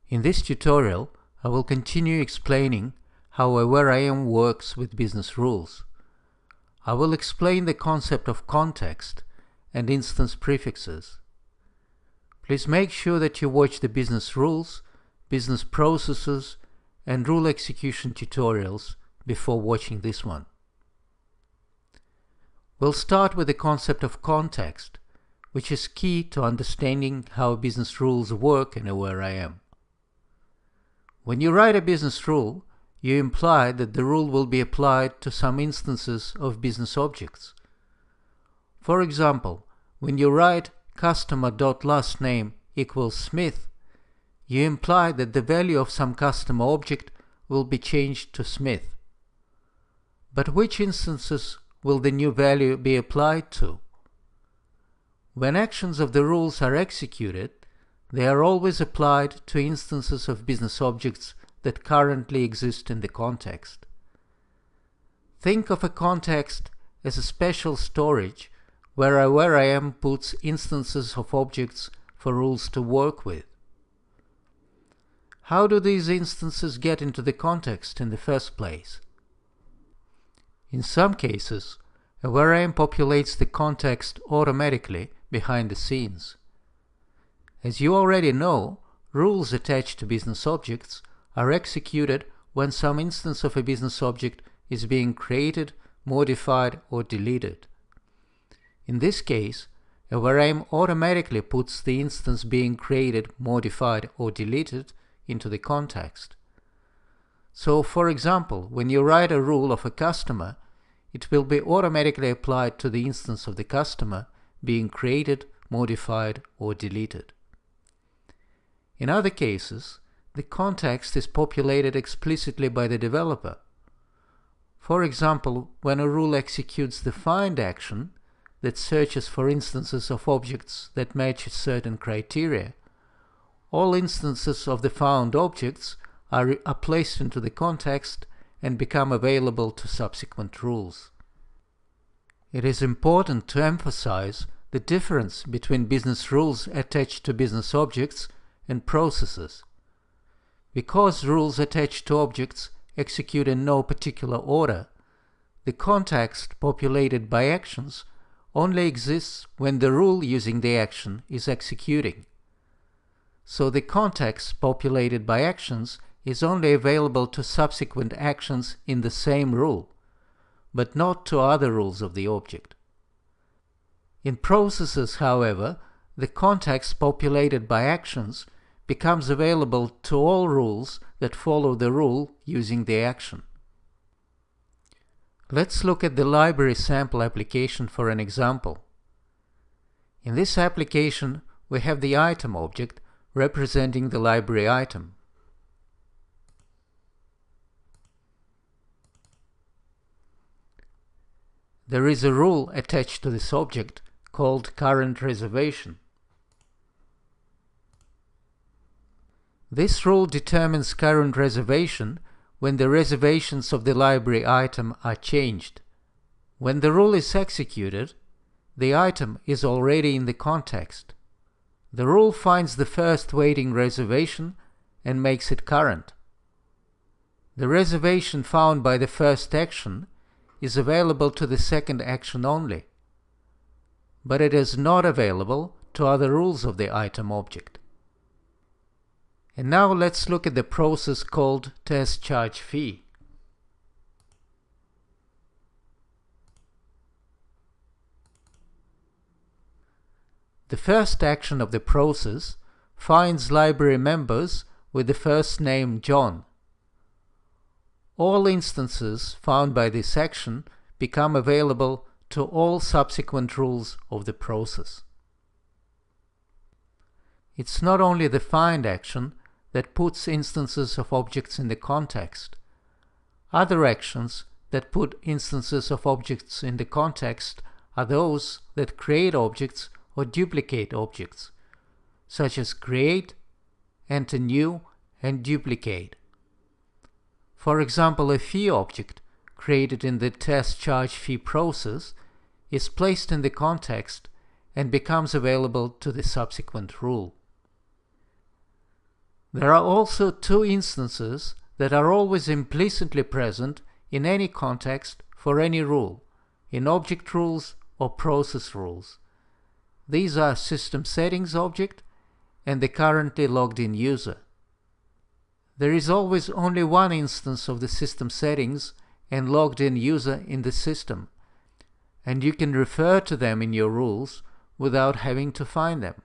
In this tutorial, I will continue explaining how a where I am works with business rules. I will explain the concept of context and instance prefixes. Please make sure that you watch the business rules, business processes, and rule execution tutorials before watching this one. We'll start with the concept of context, which is key to understanding how business rules work in a where I am. When you write a business rule, you imply that the rule will be applied to some instances of business objects. For example, when you write customer.lastname equals Smith, you imply that the value of some customer object will be changed to Smith. But which instances will the new value be applied to? When actions of the rules are executed, they are always applied to instances of business objects that currently exist in the context. Think of a context as a special storage where a where I am puts instances of objects for rules to work with. How do these instances get into the context in the first place? In some cases, a where I am populates the context automatically behind the scenes. As you already know, rules attached to business objects are executed when some instance of a business object is being created, modified, or deleted. In this case, a where I am automatically puts the instance being created, modified, or deleted into the context. So, for example, when you write a rule of a customer, it will be automatically applied to the instance of the customer being created, modified, or deleted. In other cases, the context is populated explicitly by the developer. For example, when a rule executes the find action that searches for instances of objects that match certain criteria, all instances of the found objects are placed into the context and become available to subsequent rules. It is important to emphasize the difference between business rules attached to business objects and processes. Because rules attached to objects execute in no particular order, the context populated by actions only exists when the rule using the action is executing. So the context populated by actions is only available to subsequent actions in the same rule, but not to other rules of the object. In processes, however, the context populated by actions becomes available to all rules that follow the rule using the action. Let's look at the library sample application for an example. In this application, we have the item object representing the library item. There is a rule attached to this object called current reservation. This rule determines current reservation when the reservations of the library item are changed. When the rule is executed, the item is already in the context. The rule finds the first waiting reservation and makes it current. The reservation found by the first action is available to the second action only, but it is not available to other rules of the item object. And now let's look at the process called test charge fee. The first action of the process finds library members with the first name John. All instances found by this action become available to all subsequent rules of the process. It's not only the find action that puts instances of objects in the context. Other actions that put instances of objects in the context are those that create objects or duplicate objects, such as create, enter new, and duplicate. For example, a fee object created in the test charge fee process is placed in the context and becomes available to the subsequent rule. There are also two instances that are always implicitly present in any context for any rule, in object rules or process rules. These are System Settings object and the currently logged in user. There is always only one instance of the system settings and logged in user in the system, and you can refer to them in your rules without having to find them.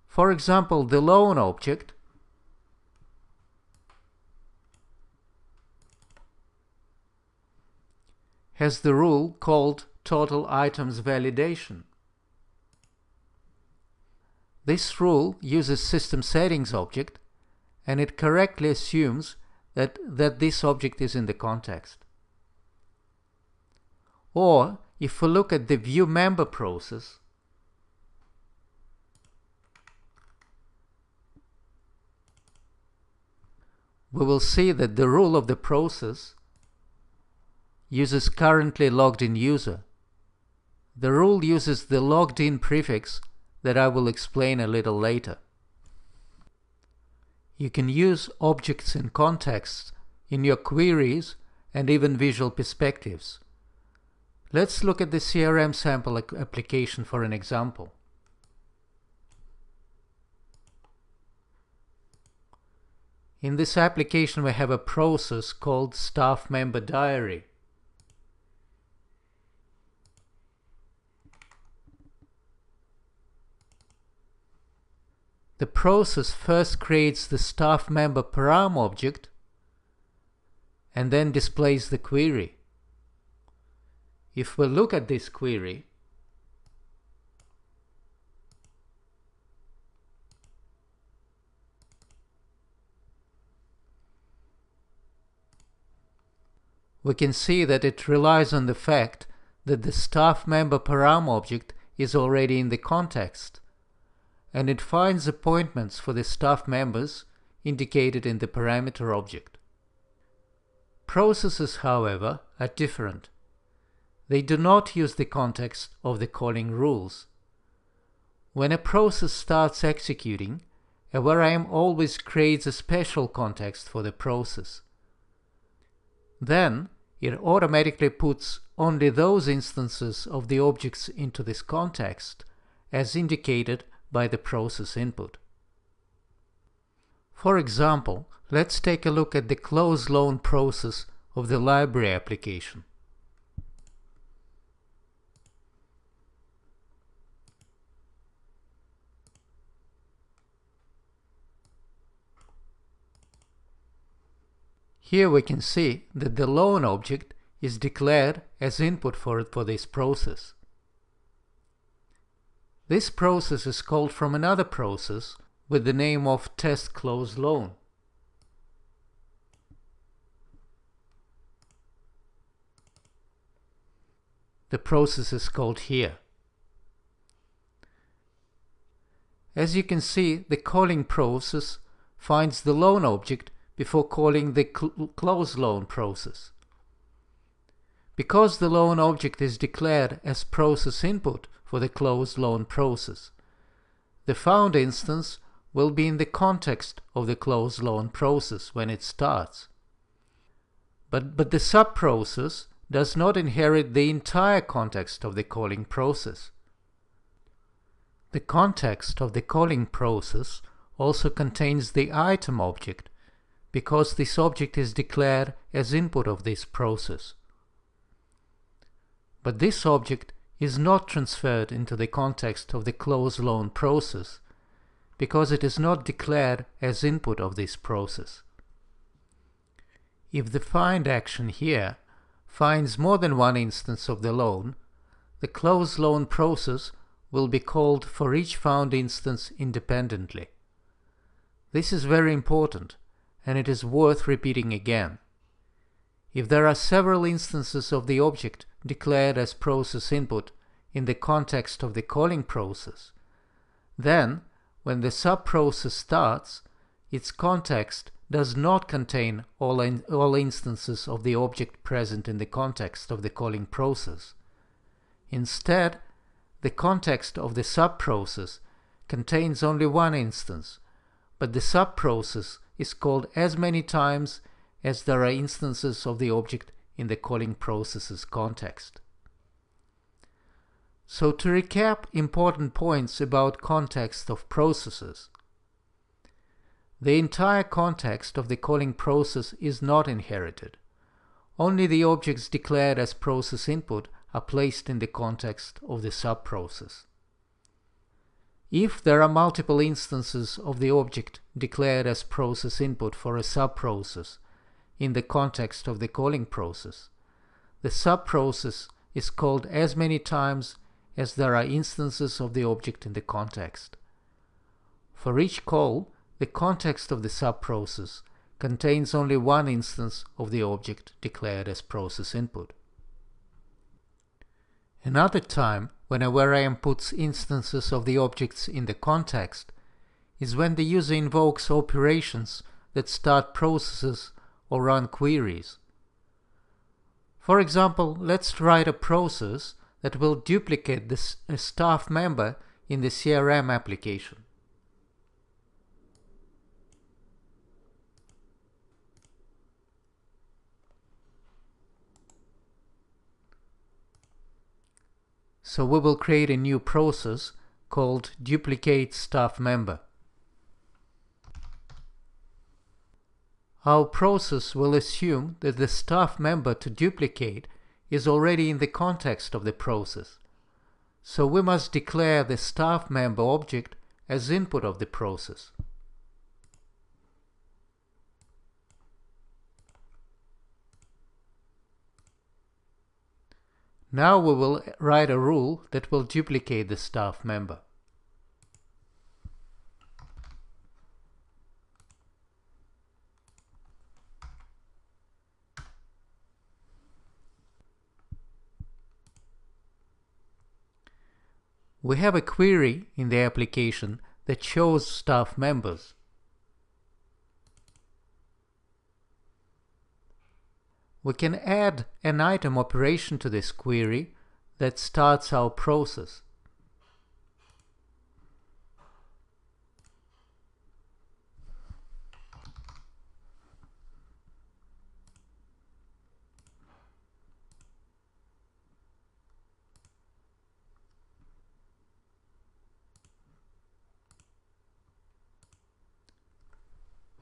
For example, the loan object has the rule called total items validation. This rule uses system settings object, and it correctly assumes that this object is in the context. Or, if we look at the view member process, we will see that the rule of the process uses currently logged in user. The rule uses the logged in prefix that I will explain a little later. You can use objects and contexts in your queries and even visual perspectives. Let's look at the CRM sample application for an example. In this application we have a process called Staff Member Diary. The process first creates the staff member param object and then displays the query. If we look at this query, we can see that it relies on the fact that the staff member param object is already in the context, and it finds appointments for the staff members indicated in the parameter object. Processes, however, are different. They do not use the context of the calling rules. When a process starts executing, a variable always creates a special context for the process. Then, it automatically puts only those instances of the objects into this context, as indicated by the process input. For example, let's take a look at the close loan process of the library application. Here we can see that the loan object is declared as input for this process. This process is called from another process with the name of test close loan. The process is called here. As you can see, the calling process finds the loan object before calling the close loan process. Because the loan object is declared as process input for the closed loan process, the found instance will be in the context of the closed loan process when it starts. But the sub-process does not inherit the entire context of the calling process. The context of the calling process also contains the item object, because this object is declared as input of this process. But this object is not transferred into the context of the closed loan process, because it is not declared as input of this process. If the find action here finds more than one instance of the loan, the closed loan process will be called for each found instance independently. This is very important, and it is worth repeating again. If there are several instances of the object declared as process input in the context of the calling process, then, when the sub-process starts, its context does not contain all instances of the object present in the context of the calling process. Instead, the context of the sub-process contains only one instance, but the subprocess is called as many times as there are instances of the object in the calling process's context. So to recap important points about context of processes. The entire context of the calling process is not inherited. Only the objects declared as process input are placed in the context of the subprocess. If there are multiple instances of the object declared as process input for a subprocess in the context of the calling process, the subprocess is called as many times as there are instances of the object in the context. For each call, the context of the subprocess contains only one instance of the object declared as process input. Another time when a variable puts instances of the objects in the context is when the user invokes operations that start processes or run queries. For example, let's write a process that will duplicate a staff member in the CRM application. So we will create a new process called duplicate staff member. Our process will assume that the staff member to duplicate is already in the context of the process. So we must declare the staff member object as input of the process. Now we will write a rule that will duplicate the staff member. We have a query in the application that shows staff members. We can add an item operation to this query that starts our process.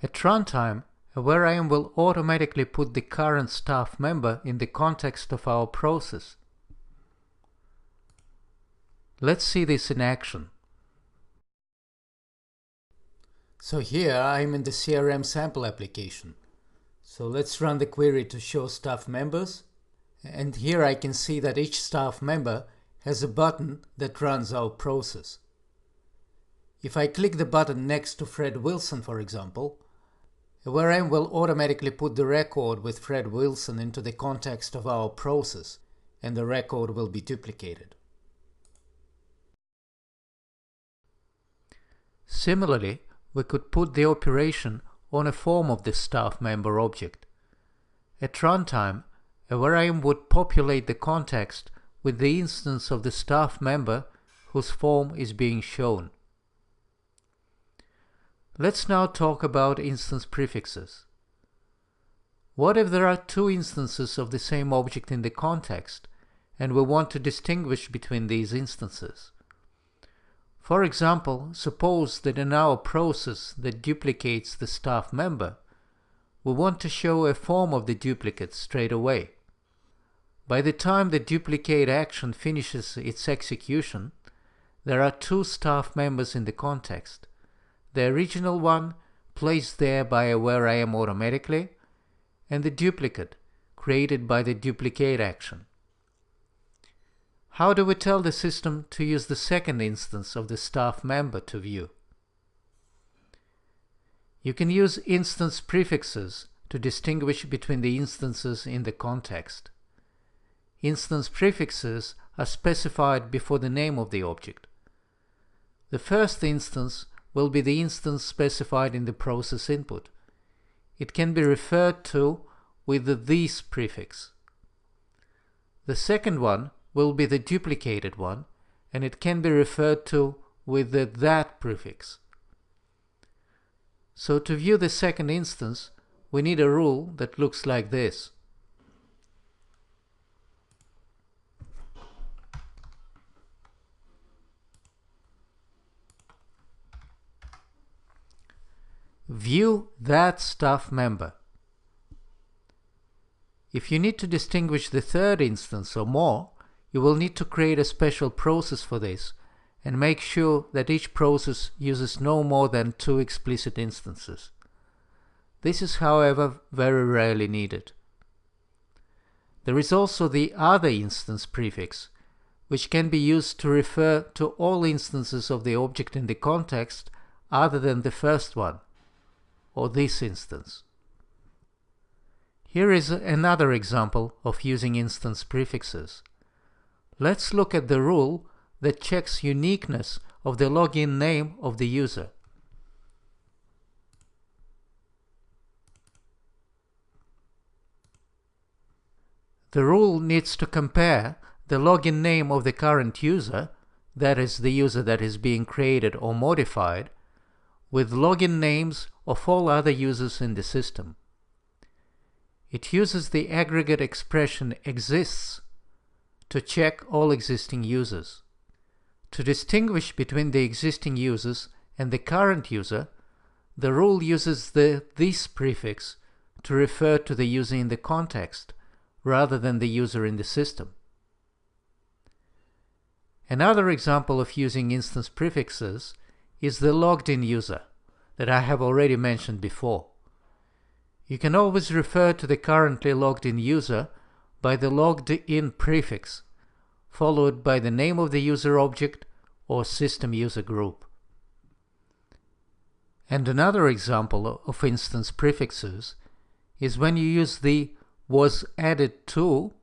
At runtime, a variable will automatically put the current staff member in the context of our process. Let's see this in action. So here I'm in the CRM sample application. So let's run the query to show staff members. And here I can see that each staff member has a button that runs our process. If I click the button next to Fred Wilson, for example, a variable will automatically put the record with Fred Wilson into the context of our process, and the record will be duplicated. Similarly, we could put the operation on a form of the staff member object. At runtime, a variable would populate the context with the instance of the staff member whose form is being shown. Let's now talk about instance prefixes. What if there are two instances of the same object in the context, and we want to distinguish between these instances? For example, suppose that in our process that duplicates the staff member, we want to show a form of the duplicate straight away. By the time the duplicate action finishes its execution, there are two staff members in the context. The original one placed there by a variable automatically, and the duplicate created by the duplicate action. How do we tell the system to use the second instance of the staff member to view? You can use instance prefixes to distinguish between the instances in the context. Instance prefixes are specified before the name of the object. The first instance will be the instance specified in the process input. It can be referred to with the this prefix. The second one will be the duplicated one, and it can be referred to with the that prefix. So to view the second instance, we need a rule that looks like this. View that staff member. If you need to distinguish the third instance or more, you will need to create a special process for this and make sure that each process uses no more than 2 explicit instances. This is, however, very rarely needed. There is also the other instance prefix, which can be used to refer to all instances of the object in the context other than the first one, or this instance. Here is another example of using instance prefixes. Let's look at the rule that checks uniqueness of the login name of the user. The rule needs to compare the login name of the current user, that is the user that is being created or modified, with login names of all other users in the system. It uses the aggregate expression exists to check all existing users. To distinguish between the existing users and the current user, the rule uses the this prefix to refer to the user in the context rather than the user in the system. Another example of using instance prefixes is the logged in user that I have already mentioned before. You can always refer to the currently logged in user by the logged in prefix, followed by the name of the user object or system user group. And another example of instance prefixes is when you use the was added to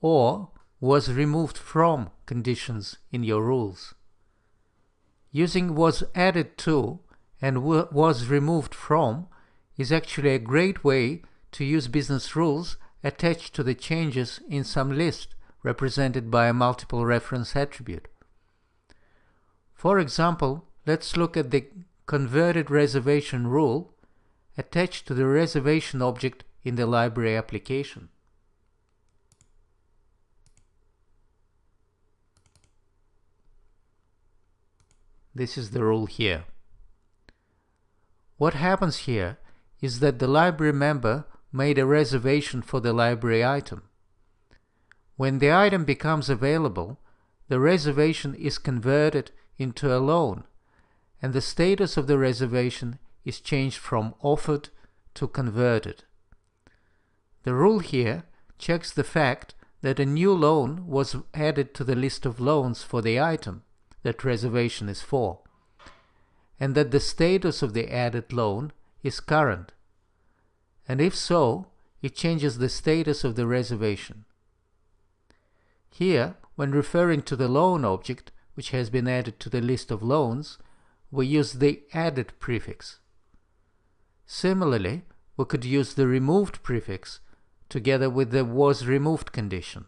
or was removed from conditions in your rules. Using was added to and was removed from is actually a great way to use business rules attached to the changes in some list represented by a multiple reference attribute. For example, let's look at the converted reservation rule attached to the reservation object in the library application. This is the rule here. What happens here is that the library member made a reservation for the library item. When the item becomes available, the reservation is converted into a loan, and the status of the reservation is changed from offered to converted. The rule here checks the fact that a new loan was added to the list of loans for the item that reservation is for, and that the status of the added loan is current. And if so, it changes the status of the reservation. Here, when referring to the loan object, which has been added to the list of loans, we use the added prefix. Similarly, we could use the removed prefix together with the was removed condition.